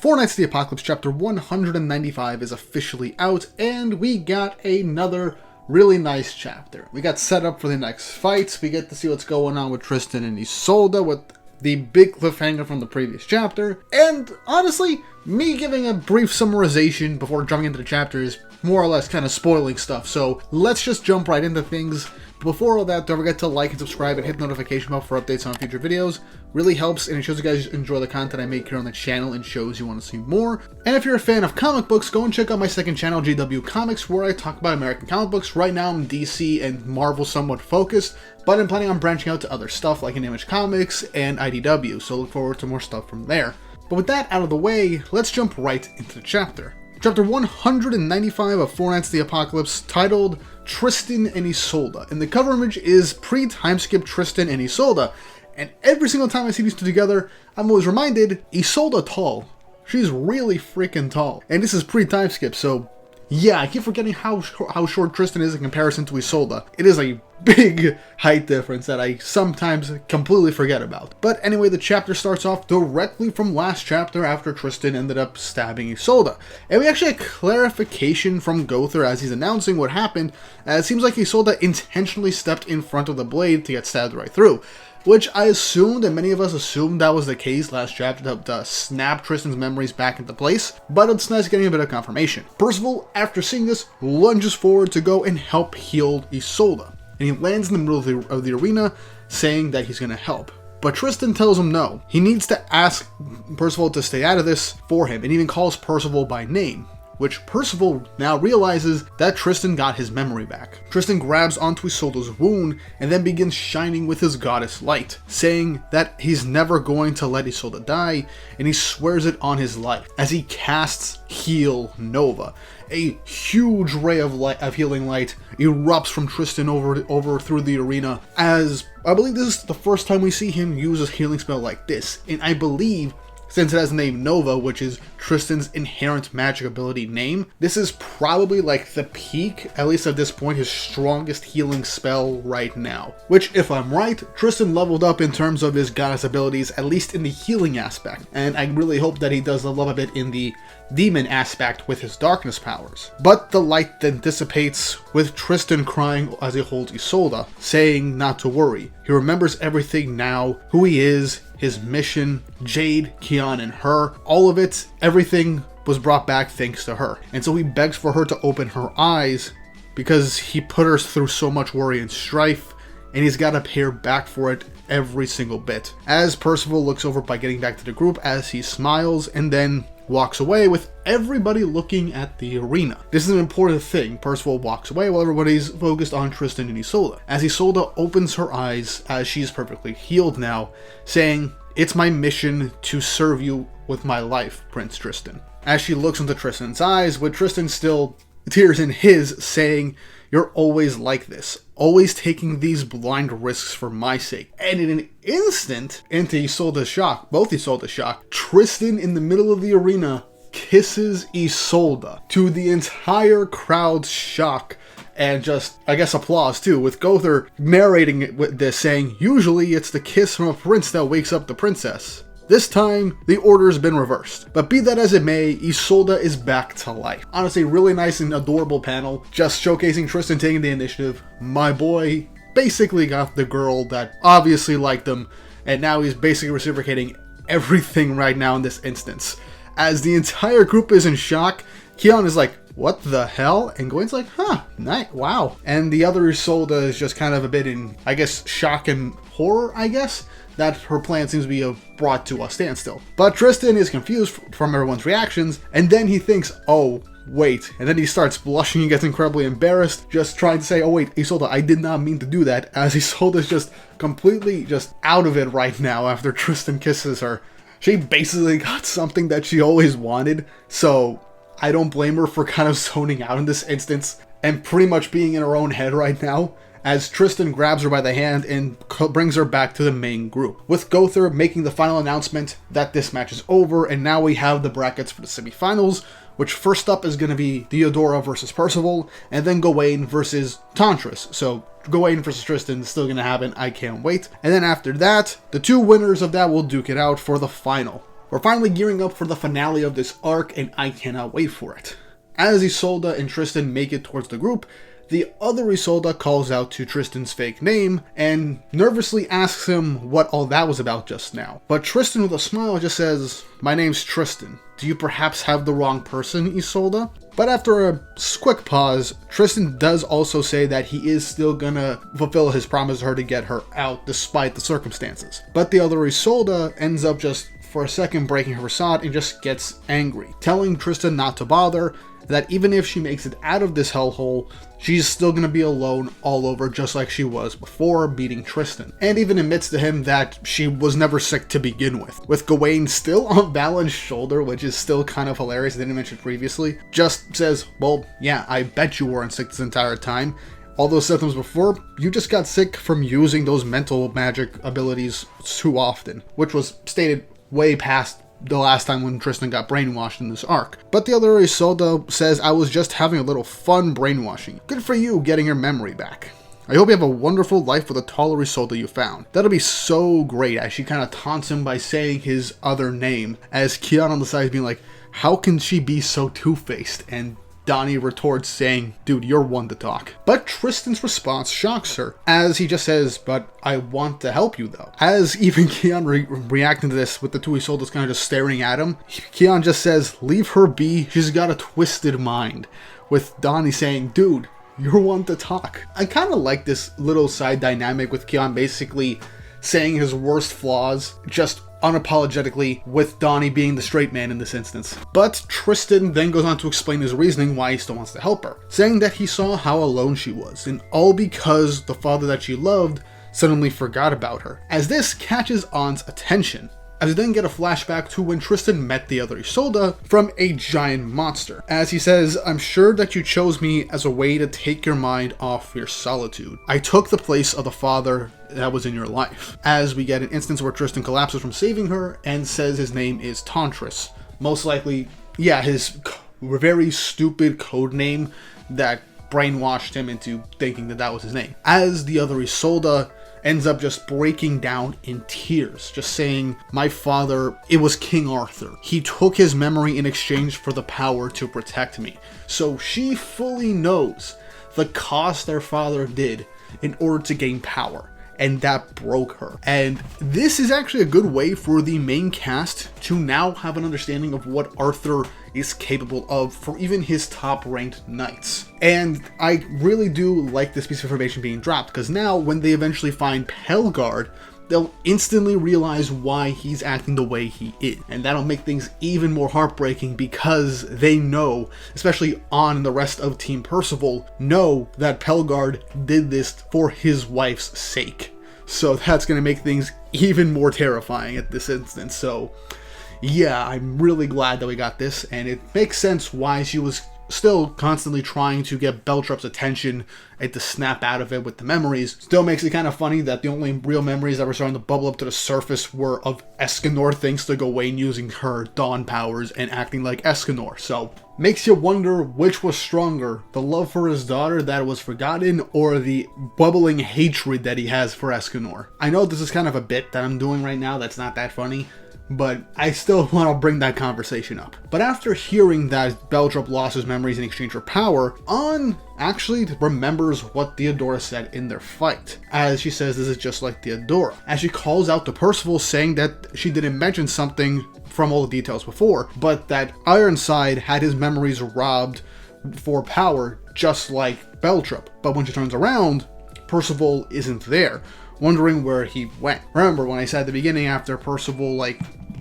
Four Nights of the Apocalypse chapter 195 is officially out, and we got another really nice chapter. We got set up for the next fights. We get to see what's going on with Tristan and Isolde with the big cliffhanger from the previous chapter. And honestly, me giving a brief summarization before jumping into the chapter is more or less kind of spoiling stuff. So let's just jump right into things. Before all that, don't forget to like and subscribe and hit the notification bell for updates on future videos. Really helps, and it shows you guys enjoy the content I make here on the channel and shows you want to see more. And if you're a fan of comic books, go and check out my second channel, GW Comics, where I talk about American comic books. Right now I'm DC and Marvel somewhat focused, but I'm planning on branching out to other stuff like Image Comics and IDW, so look forward to more stuff from there. But with that out of the way, let's jump right into the chapter. Chapter 195 of Four Nights of the Apocalypse, titled Tristan and Isolde. And the cover image is pre-timeskip Tristan and Isolde. And every single time I see these two together, I'm always reminded, Isolde tall. She's really freaking tall. And this is pre-timeskip, so yeah, I keep forgetting how short Tristan is in comparison to Isolde. It is a big height difference that I sometimes completely forget about. But anyway, the chapter starts off directly from last chapter after Tristan ended up stabbing Isolde. And we actually get clarification from Gother as he's announcing what happened, as it seems like Isolde intentionally stepped in front of the blade to get stabbed right through. Which I assumed, and many of us assumed that was the case last chapter to snap Tristan's memories back into place, but it's nice getting a bit of confirmation. Percival, after seeing this, lunges forward to go and help heal Isolde, and he lands in the middle of the arena saying that he's going to help. But Tristan tells him no. He needs to ask Percival to stay out of this for him, and even calls Percival by name, which Percival now realizes that Tristan got his memory back. Tristan grabs onto Isolde's wound and then begins shining with his goddess light, saying that he's never going to let Isolde die, and he swears it on his life as he casts Heal Nova. A huge ray of healing light erupts from Tristan over through the arena, as I believe this is the first time we see him use a healing spell like this, and I believe, since it has the name Nova, which is Tristan's inherent magic ability name, this is probably like the peak, at least at this point, his strongest healing spell right now. Which, if I'm right, Tristan leveled up in terms of his goddess abilities, at least in the healing aspect. And I really hope that he does level up a bit in the demon aspect with his darkness powers. But the light then dissipates, with Tristan crying as he holds Isolde, saying not to worry. He remembers everything now, who he is, his mission, Jade, Kian, and her, all of it, everything was brought back thanks to her. And so he begs for her to open her eyes, because he put her through so much worry and strife, and he's got to pay her back for it every single bit. As Percival looks over by getting back to the group as he smiles, and then walks away with everybody looking at the arena. This is an important thing. Percival walks away while everybody's focused on Tristan and Isolde, as Isolde opens her eyes as she's perfectly healed now, saying, "It's my mission to serve you with my life, Prince Tristan." As she looks into Tristan's eyes, with Tristan still tears in his, saying, "You're always like this, always taking these blind risks for my sake." And in an instant, into Isolde's shock, both Isolde's shock, Tristan in the middle of the arena kisses Isolde, to the entire crowd's shock. And just, I guess, applause too, with Gother narrating it with this, saying, "Usually it's the kiss from a prince that wakes up the princess. This time, the order's been reversed." But be that as it may, Isolde is back to life. Honestly, really nice and adorable panel, just showcasing Tristan taking the initiative. My boy basically got the girl that obviously liked him, and now he's basically reciprocating everything right now in this instance. As the entire group is in shock, Kian is like, "What the hell?" And Gawain's like, "Huh, nice, wow." And the other Isolde is just kind of a bit in, I guess, shock and horror, I guess, that her plan seems to be brought to a standstill. But Tristan is confused from everyone's reactions, and then he thinks, "Oh, wait." And then he starts blushing and gets incredibly embarrassed, just trying to say, "Oh wait, Isolde, I did not mean to do that," as Isolde is just completely just out of it right now after Tristan kisses her. She basically got something that she always wanted, so I don't blame her for kind of zoning out in this instance and pretty much being in her own head right now, as Tristan grabs her by the hand and brings her back to the main group, with Gother making the final announcement that this match is over, and now we have the brackets for the semifinals, which first up is going to be Diodora versus Percival, and then Gawain versus Tantris. So Gawain versus Tristan is still going to happen. I can't wait. And then after that, the two winners of that will duke it out for the final. We're finally gearing up for the finale of this arc, and I cannot wait for it. As Isolde and Tristan make it towards the group, the other Isolde calls out to Tristan's fake name and nervously asks him what all that was about just now. But Tristan with a smile just says, "My name's Tristan. Do you perhaps have the wrong person, Isolde?" But after a quick pause, Tristan does also say that he is still gonna fulfill his promise to her to get her out despite the circumstances. But the other Isolde ends up just for a second breaking her facade and just gets angry, telling Tristan not to bother, that even if she makes it out of this hellhole, she's still gonna be alone all over just like she was before meeting Tristan. And even admits to him that she was never sick to begin with Gawain still on Valen's shoulder, which is still kind of hilarious, I didn't mention previously. Just says, "Well, yeah, I bet you weren't sick this entire time. All those symptoms before, you just got sick from using those mental magic abilities too often," which was stated way past the last time when Tristan got brainwashed in this arc. But the other Isolde says, "I was just having a little fun brainwashing. Good for you getting your memory back. I hope you have a wonderful life with the taller Isolde you found." That'll be so great, as she kind of taunts him by saying his other name, as Kian on the side is being like, "How can she be so two-faced?" And Donnie retorts saying, "Dude, you're one to talk." But Tristan's response shocks her, as he just says, "But I want to help you though." As even Kian reacting to this with the two Isoldes kind of just staring at him, Kian just says, "Leave her be, she's got a twisted mind." With Donnie saying, "Dude, you're one to talk." I kind of like this little side dynamic with Kian basically saying his worst flaws just unapologetically, with Donnie being the straight man in this instance. But Tristan then goes on to explain his reasoning why he still wants to help her, saying that he saw how alone she was, and all because the father that she loved suddenly forgot about her. As this catches An's attention, as we then get a flashback to when Tristan met the other Isolde from a giant monster. As he says, "I'm sure that you chose me as a way to take your mind off your solitude. I took the place of the father that was in your life." As we get an instance where Tristan collapses from saving her and says his name is Tantris. Most likely, yeah, his very stupid code name that brainwashed him into thinking that that was his name. As the other Isolde ends up just breaking down in tears, just saying, "My father, it was King Arthur. He took his memory in exchange for the power to protect me." So she fully knows the cost their father did in order to gain power, and that broke her. And this is actually a good way for the main cast to now have an understanding of what Arthur is capable of for even his top-ranked knights. And I really do like this piece of information being dropped, because now when they eventually find Pelgard, they'll instantly realize why he's acting the way he is. And that'll make things even more heartbreaking, because they know, especially An and the rest of Team Percival, know that Pelgard did this for his wife's sake. So that's going to make things even more terrifying at this instance. So yeah, I'm really glad that we got this, and it makes sense why she was still constantly trying to get Beltrop's attention and to snap out of it with the memories. Still makes it kind of funny that the only real memories that were starting to bubble up to the surface were of Escanor, thanks to Gawain using her dawn powers and acting like Escanor. So makes you wonder which was stronger, the love for his daughter that was forgotten, or the bubbling hatred that he has for Escanor. I know this is kind of a bit that I'm doing right now that's not that funny, but I still want to bring that conversation up. But after hearing that Beltrop lost his memories in exchange for power, An actually remembers what Diodora said in their fight, as she says this is just like Diodora, as she calls out to Percival saying that she didn't mention something from all the details before, but that Ironside had his memories robbed for power just like Beltrop. But when she turns around, Percival isn't there, wondering where he went. Remember when I said at the beginning, after Percival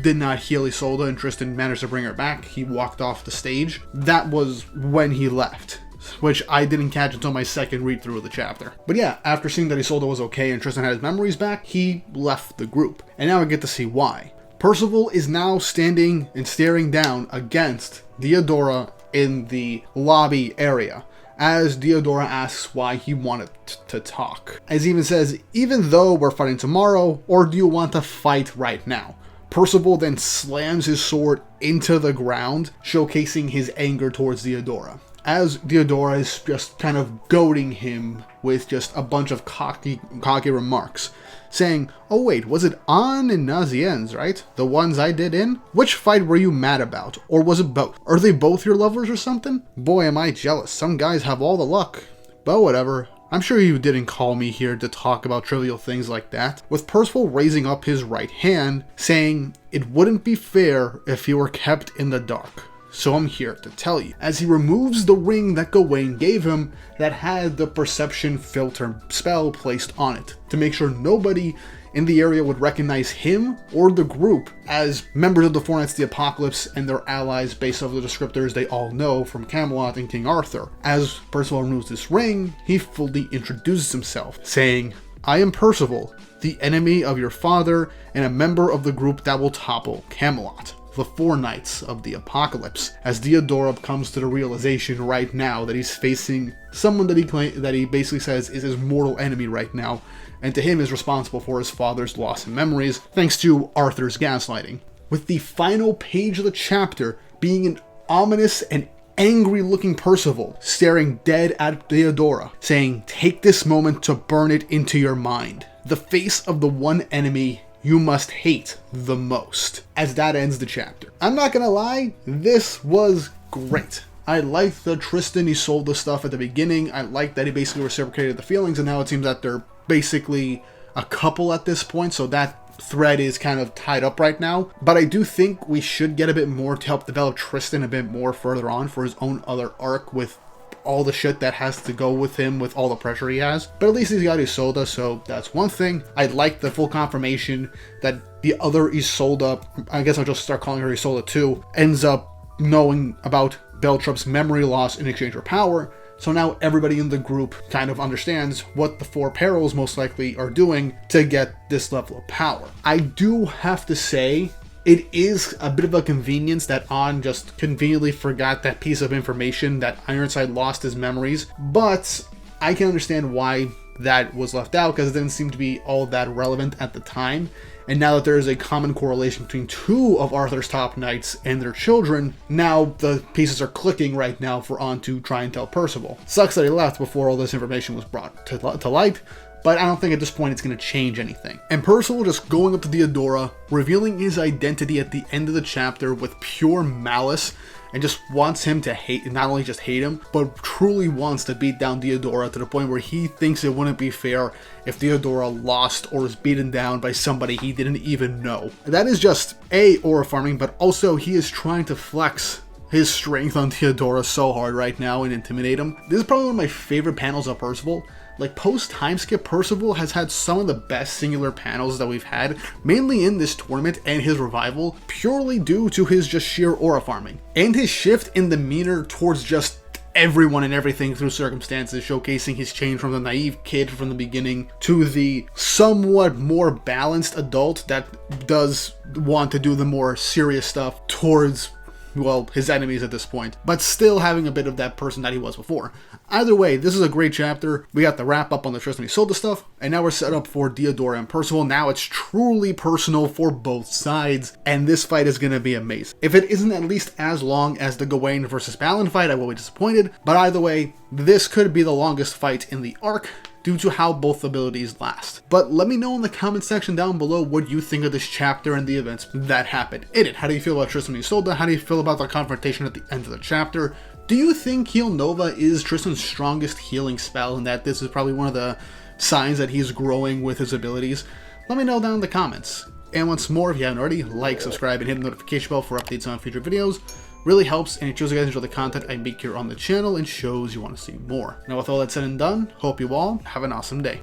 did not heal Isolde and Tristan managed to bring her back, he walked off the stage? That was when he left, which I didn't catch until my second read through of the chapter. But yeah, after seeing that Isolde was okay and Tristan had his memories back, he left the group. And now I get to see why. Percival is now standing and staring down against Diodora in the lobby area, as Diodora asks why he wanted to talk. As he even says, "Even though we're fighting tomorrow, or do you want to fight right now?" Percival then slams his sword into the ground, showcasing his anger towards Diodora, as Diodora is just kind of goading him with just a bunch of cocky remarks, saying, "Oh wait, was it An and Naziennes, right? The ones I did in? Which fight were you mad about? Or was it both? Are they both your lovers or something? Boy, am I jealous. Some guys have all the luck. But whatever. I'm sure you didn't call me here to talk about trivial things like that." With Percival raising up his right hand, saying, "It wouldn't be fair if he were kept in the dark. So I'm here to tell you." As he removes the ring that Gawain gave him that had the perception filter spell placed on it, to make sure nobody in the area would recognize him or the group as members of the Four Knights of the Apocalypse and their allies based off the descriptors they all know from Camelot and King Arthur. As Percival removes this ring, he fully introduces himself, saying, "I am Percival, the enemy of your father and a member of the group that will topple Camelot, the Four Knights of the Apocalypse." As Diodora comes to the realization right now that he's facing someone that he basically says is his mortal enemy right now, and to him is responsible for his father's loss in memories, thanks to Arthur's gaslighting. With the final page of the chapter being an ominous and angry-looking Percival staring dead at Diodora, saying, "Take this moment to burn it into your mind. The face of the one enemy you must hate the most." As that ends the chapter. I'm not gonna lie, this was great. I liked the Tristan Isolde stuff at the beginning. I liked that he basically reciprocated the feelings, and now it seems that they're basically a couple at this point, so that thread is kind of tied up right now. But I do think we should get a bit more to help develop Tristan a bit more further on for his own other arc with all the shit that has to go with him with all the pressure he has. But at least he's got Isolde, so that's one thing. I like the full confirmation that the other Isolde, I guess I'll just start calling her Isolde too, ends up knowing about Beltrup's memory loss in exchange for power. So now everybody in the group kind of understands what the Four Perils most likely are doing to get this level of power. I do have to say, it is a bit of a convenience that An just conveniently forgot that piece of information that Ironside lost his memories, but I can understand why that was left out because it didn't seem to be all that relevant at the time. And now that there is a common correlation between two of Arthur's top knights and their children, now the pieces are clicking right now for An to try and tell Percival. Sucks that he left before all this information was brought to light, but I don't think at this point it's going to change anything. And Percival just going up to Diodora, revealing his identity at the end of the chapter with pure malice, and just wants him to hate, not only just hate him, but truly wants to beat down Diodora to the point where he thinks it wouldn't be fair if Diodora lost or was beaten down by somebody he didn't even know. That is just aura farming, but also he is trying to flex his strength on Diodora so hard right now and intimidate him. This is probably one of my favorite panels of Percival. Like, post-time skip, Percival has had some of the best singular panels that we've had, mainly in this tournament and his revival, purely due to his just sheer aura farming. And his shift in demeanor towards just everyone and everything through circumstances, showcasing his change from the naive kid from the beginning to the somewhat more balanced adult that does want to do the more serious stuff towards, well, his enemies at this point, but still having a bit of that person that he was before. Either way, this is a great chapter. We got the wrap up on the Tristan Isolde stuff, and now we're set up for Diodora and Percival. Now it's truly personal for both sides, and this fight is going to be amazing. If it isn't at least as long as the Gawain versus Balin fight, I will be disappointed, but either way, this could be the longest fight in the arc, due to how both abilities last. But let me know in the comment section down below what you think of this chapter and the events that happened in it. How do you feel about Tristan and Isolde? How do you feel about the confrontation at the end of the chapter? Do you think Heal Nova is Tristan's strongest healing spell and that this is probably one of the signs that he's growing with his abilities? Let me know down in the comments. And once more, if you haven't already, like, subscribe, and hit the notification bell for updates on future videos. Really helps, and it shows you guys enjoy the content I make here on the channel and shows you want to see more. Now with all that said and done, hope you all have an awesome day.